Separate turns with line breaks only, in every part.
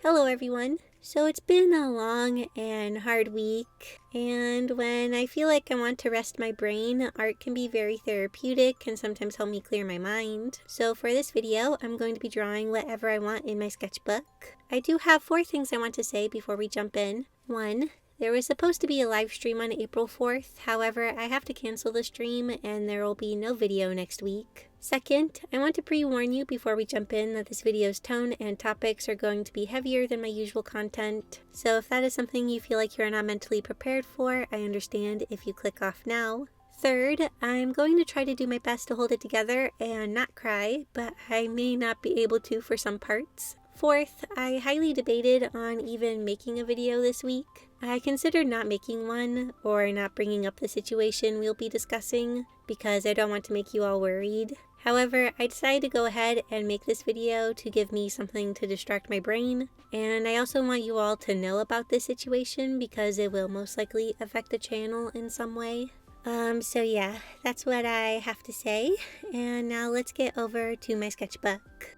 Hello everyone! So it's been a long and hard week, and when I feel like I want to rest my brain, art can be very therapeutic and sometimes help me clear my mind. So for this video, I'm going to be drawing whatever I want in my sketchbook. I do have 4 things I want to say before we jump in. 1. There was supposed to be a live stream on April 4th, however, I have to cancel the stream and there will be no video next week. 2nd, I want to pre-warn you before we jump in that this video's tone and topics are going to be heavier than my usual content. So if that is something you feel like you're not mentally prepared for, I understand if you click off now. 3rd, I'm going to try to do my best to hold it together and not cry, but I may not be able to for some parts. 4th, I highly debated on even making a video this week. I considered not making one or not bringing up the situation we'll be discussing because I don't want to make you all worried. However, I decided to go ahead and make this video to give me something to distract my brain, and I also want you all to know about this situation because it will most likely affect the channel in some way. So yeah, that's what I have to say, and now let's get over to my sketchbook.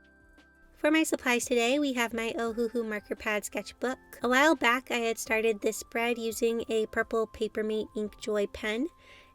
For my supplies today, we have my Ohuhu Marker Pad sketchbook. A while back, I had started this spread using a purple Papermate Inkjoy Pen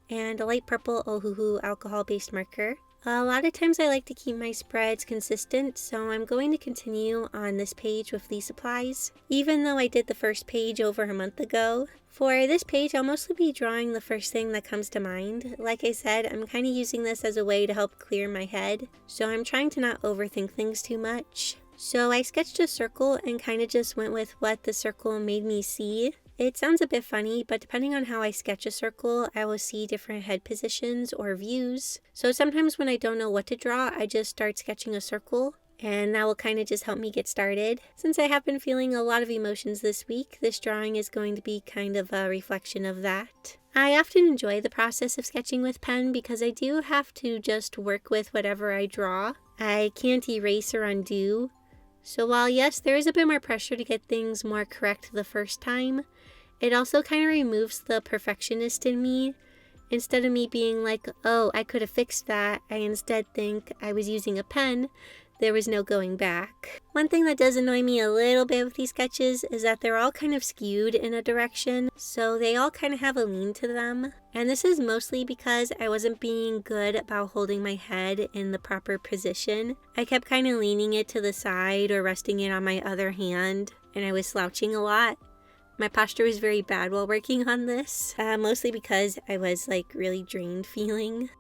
and a light purple Ohuhu alcohol-based marker. A lot of times I like to keep my spreads consistent, so I'm going to continue on this page with these supplies, even though I did the first page over a month ago. For this page, I'll mostly be drawing the first thing that comes to mind. Like I said, I'm kind of using this as a way to help clear my head, so I'm trying to not overthink things too much. So I sketched a circle and kind of just went with what the circle made me see. It sounds a bit funny, but depending on how I sketch a circle, I will see different head positions or views. So sometimes when I don't know what to draw, I just start sketching a circle, and that will kind of just help me get started. Since I have been feeling a lot of emotions this week, this drawing is going to be kind of a reflection of that. I often enjoy the process of sketching with pen because I do have to just work with whatever I draw. I can't erase or undo. So while yes, there is a bit more pressure to get things more correct the first time, it also kind of removes the perfectionist in me. Instead of me being like, oh, I could have fixed that, I instead think I was using a pen. There was no going back. One thing that does annoy me a little bit with these sketches is that they're all kind of skewed in a direction, so they all kind of have a lean to them. And this is mostly because I wasn't being good about holding my head in the proper position. I kept kind of leaning it to the side or resting it on my other hand, and I was slouching a lot. My posture was very bad while working on this, mostly because I was really drained feeling.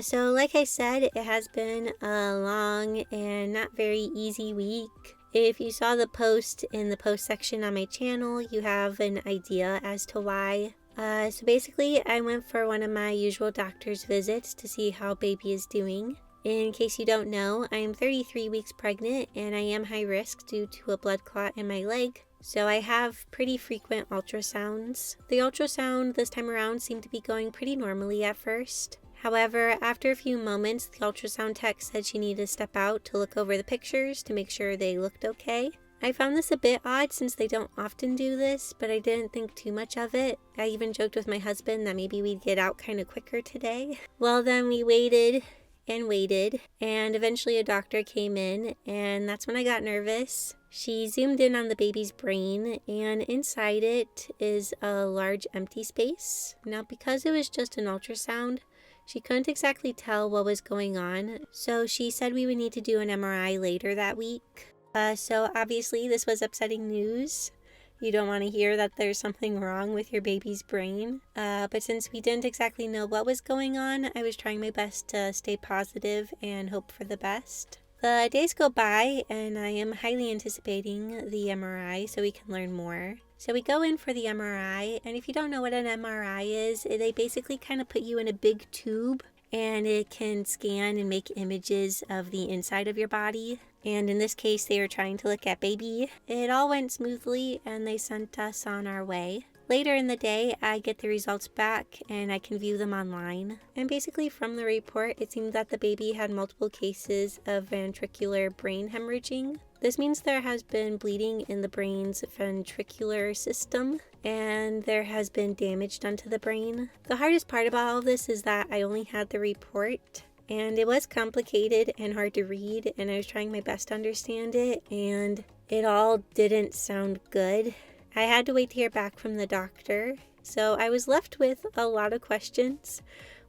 So like I said, it has been a long and not very easy week. If you saw the post in the post section on my channel, you have an idea as to why. So basically, I went for one of my usual doctor's visits to see how baby is doing. In case you don't know, I am 33 weeks pregnant and I am high risk due to a blood clot in my leg. So I have pretty frequent ultrasounds. The ultrasound this time around seemed to be going pretty normally at first. However, after a few moments, the ultrasound tech said she needed to step out to look over the pictures to make sure they looked okay. I found this a bit odd since they don't often do this, but I didn't think too much of it. I even joked with my husband that maybe we'd get out kind of quicker today. Well, then we waited and waited, and eventually a doctor came in, and that's when I got nervous. She zoomed in on the baby's brain, and inside it is a large empty space. Now, because it was just an ultrasound, she couldn't exactly tell what was going on, so she said we would need to do an MRI later that week. So obviously this was upsetting news. You don't want to hear that there's something wrong with your baby's brain. But since we didn't exactly know what was going on, I was trying my best to stay positive and hope for the best. The days go by and I am highly anticipating the MRI so we can learn more. So we go in for the MRI, and if you don't know what an MRI is, they basically kind of put you in a big tube and it can scan and make images of the inside of your body. And in this case, they were trying to look at baby. It all went smoothly and they sent us on our way. Later in the day, I get the results back and I can view them online. And basically from the report, it seemed that the baby had multiple cases of ventricular brain hemorrhaging. This means there has been bleeding in the brain's ventricular system and there has been damage done to the brain. The hardest part about all of this is that I only had the report and it was complicated and hard to read, and I was trying my best to understand it, and it all didn't sound good. I had to wait to hear back from the doctor, so I was left with a lot of questions.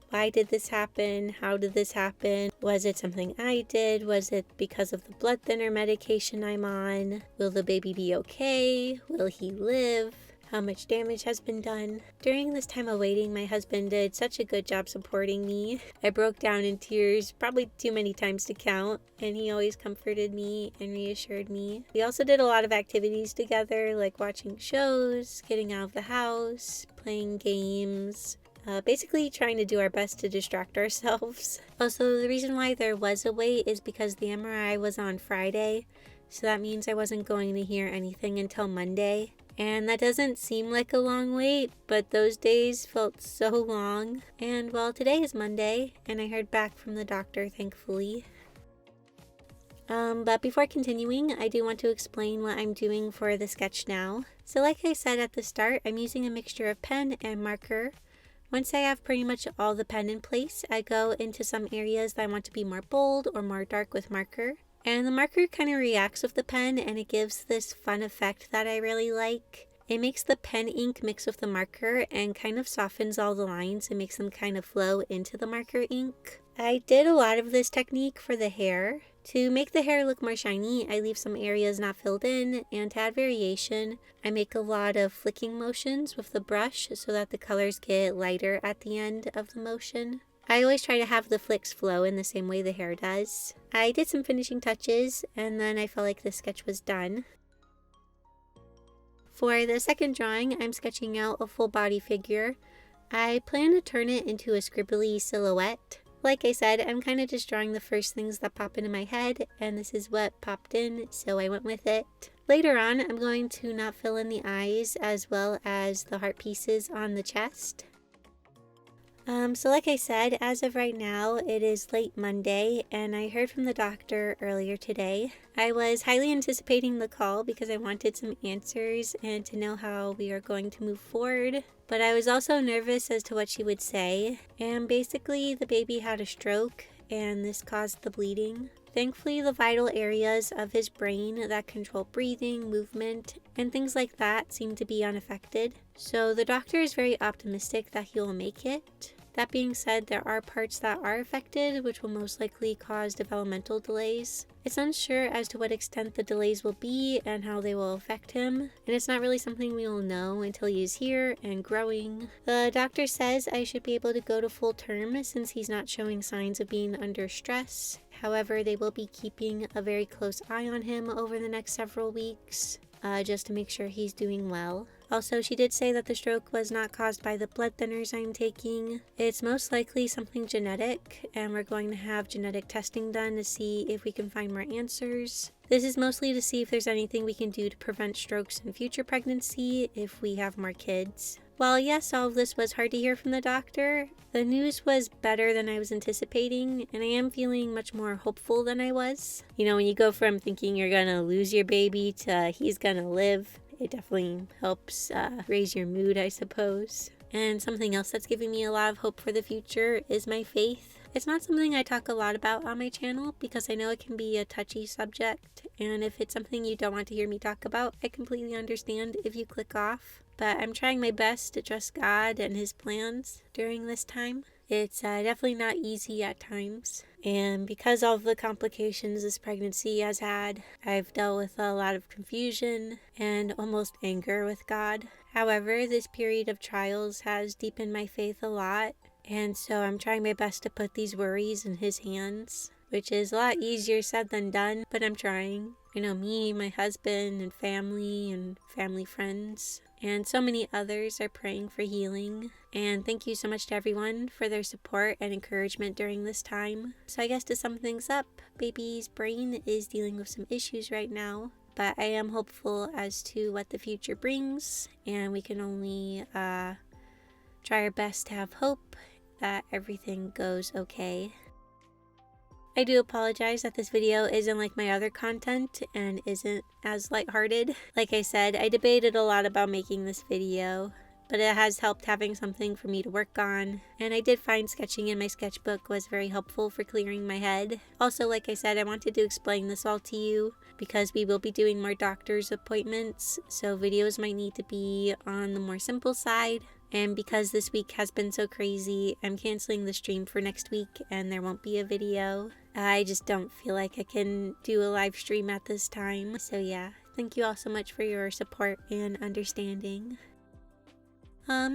Why did this happen? How did this happen? Was it something I did? Was it because of the blood thinner medication I'm on? Will the baby be okay? Will he live? How much damage has been done? During this time of waiting, my husband did such a good job supporting me. I broke down in tears probably too many times to count, and he always comforted me and reassured me. We also did a lot of activities together, like watching shows, getting out of the house, playing games, basically trying to do our best to distract ourselves. Also, the reason why there was a wait is because the MRI was on Friday, so that means I wasn't going to hear anything until Monday. And that doesn't seem like a long wait, but those days felt so long. And well, today is Monday, and I heard back from the doctor, thankfully. But before continuing, I do want to explain what I'm doing for the sketch now. So like I said at the start, I'm using a mixture of pen and marker. Once I have pretty much all the pen in place, I go into some areas that I want to be more bold or more dark with marker. And the marker kind of reacts with the pen, and it gives this fun effect that I really like. It makes the pen ink mix with the marker and kind of softens all the lines and makes them kind of flow into the marker ink. I did a lot of this technique for the hair. To make the hair look more shiny, I leave some areas not filled in, and to add variation, I make a lot of flicking motions with the brush so that the colors get lighter at the end of the motion. I always try to have the flicks flow in the same way the hair does. I did some finishing touches, and then I felt like the sketch was done. For the second drawing, I'm sketching out a full body figure. I plan to turn it into a scribbly silhouette. Like I said, I'm kind of just drawing the first things that pop into my head, and this is what popped in, so I went with it. Later on, I'm going to not fill in the eyes as well as the heart pieces on the chest. So like I said, as of right now, it is late Monday, and I heard from the doctor earlier today. I was highly anticipating the call because I wanted some answers and to know how we are going to move forward. But I was also nervous as to what she would say. And basically, the baby had a stroke, and this caused the bleeding. Thankfully, the vital areas of his brain that control breathing, movement, and things like that seem to be unaffected. So the doctor is very optimistic that he will make it. That being said, there are parts that are affected, which will most likely cause developmental delays. It's unsure as to what extent the delays will be and how they will affect him, and it's not really something we will know until he is here and growing. The doctor says I should be able to go to full term since he's not showing signs of being under stress. However, they will be keeping a very close eye on him over the next several weeks, just to make sure he's doing well. Also, she did say that the stroke was not caused by the blood thinners I'm taking. It's most likely something genetic, and we're going to have genetic testing done to see if we can find more answers. This is mostly to see if there's anything we can do to prevent strokes in future pregnancy if we have more kids. While yes, all of this was hard to hear from the doctor, the news was better than I was anticipating, and I am feeling much more hopeful than I was. You know, when you go from thinking you're gonna lose your baby to he's gonna live, it definitely helps raise your mood, I suppose. And something else that's giving me a lot of hope for the future is my faith. It's not something I talk a lot about on my channel because I know it can be a touchy subject, and if it's something you don't want to hear me talk about, I completely understand if you click off. But I'm trying my best to trust God and His plans during this time. It's definitely not easy at times, and because of the complications this pregnancy has had, I've dealt with a lot of confusion and almost anger with God. However, this period of trials has deepened my faith a lot, and so I'm trying my best to put these worries in His hands, which is a lot easier said than done, but I'm trying. I know me, my husband, and family friends, and so many others are praying for healing. And thank you so much to everyone for their support and encouragement during this time. So I guess to sum things up, baby's brain is dealing with some issues right now, but I am hopeful as to what the future brings, and we can only try our best to have hope that everything goes okay. I do apologize that this video isn't like my other content and isn't as lighthearted. Like I said, I debated a lot about making this video, but it has helped having something for me to work on. And I did find sketching in my sketchbook was very helpful for clearing my head. Also, like I said, I wanted to explain this all to you because we will be doing more doctor's appointments, so videos might need to be on the more simple side. And because this week has been so crazy, I'm canceling the stream for next week and there won't be a video. I just don't feel like I can do a live stream at this time. So yeah, thank you all so much for your support and understanding.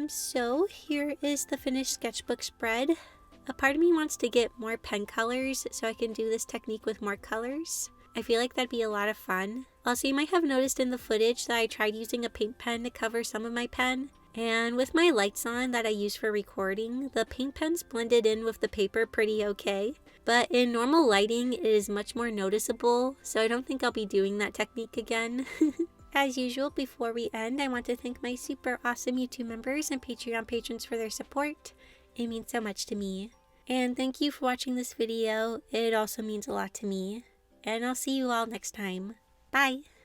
So here is the finished sketchbook spread. A part of me wants to get more pen colors so I can do this technique with more colors. I feel like that'd be a lot of fun. Also, you might have noticed in the footage that I tried using a paint pen to cover some of my pen. And with my lights on that I use for recording, the paint pens blended in with the paper pretty okay. But in normal lighting, it is much more noticeable, so I don't think I'll be doing that technique again. As usual, before we end, I want to thank my super awesome YouTube members and Patreon patrons for their support. It means so much to me. And thank you for watching this video. It also means a lot to me. And I'll see you all next time. Bye!